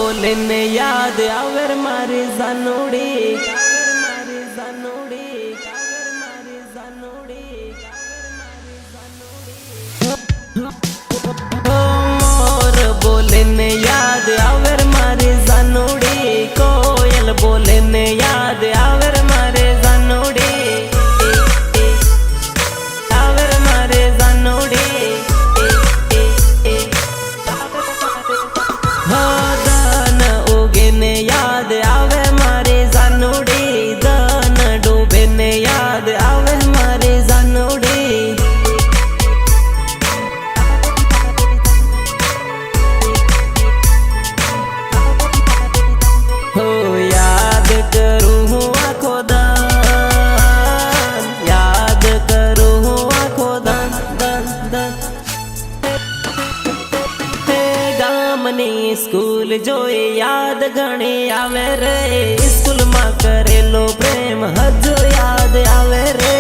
बोले ने याद आवर मारी जानोड़ी मोर बोले ने याद आवर मारी जानोड़ी कोयल बोले ने याद आवर मारे जानोड़ी आवर मारे जानोड़ी दान उगे ने याद आवे मारे जानोड़ी दान डूबे ने याद आवे मारे जानोड़ी हो याद करूँ हूँ आँखो दान याद करूँ हूँ आँखो दान दान दान गामनी स्कूल जोई याद घणी आवे रे स्कूल में करेलो प्रेम हजो याद आवे रे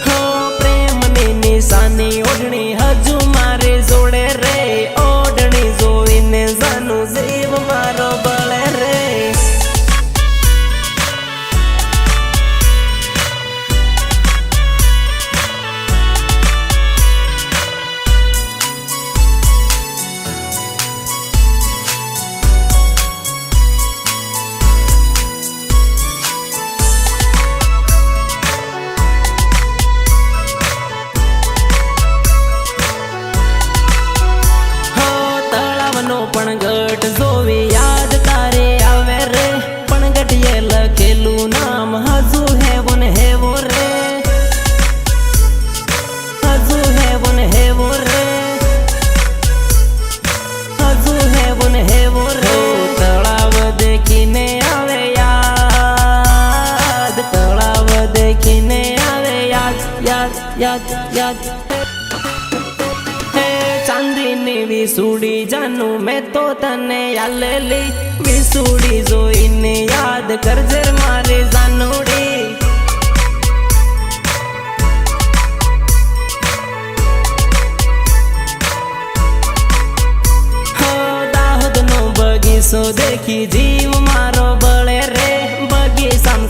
हो प्रेम नी निशानी ओढ़नी हजू मारे जोड़े रे ओढ़नी जोईने जानू जीव मारो बळे रे पण गट जोवी याद तारे आवे रे पण गटिये लखेलू नाम हजू है वो रे हजू है वो रे हजू है वो रे तलाव देखीने आवे याद तलाव देखीने आवे याद याद याद याद चांदीनी विसूड़ी जानू मैं तो तने यालेली विसूड़ी जोईने याद करजे मारे जानोड़ी हो दाहोद नो बगीचो देखी जीव मारो बळे रे बगीचाम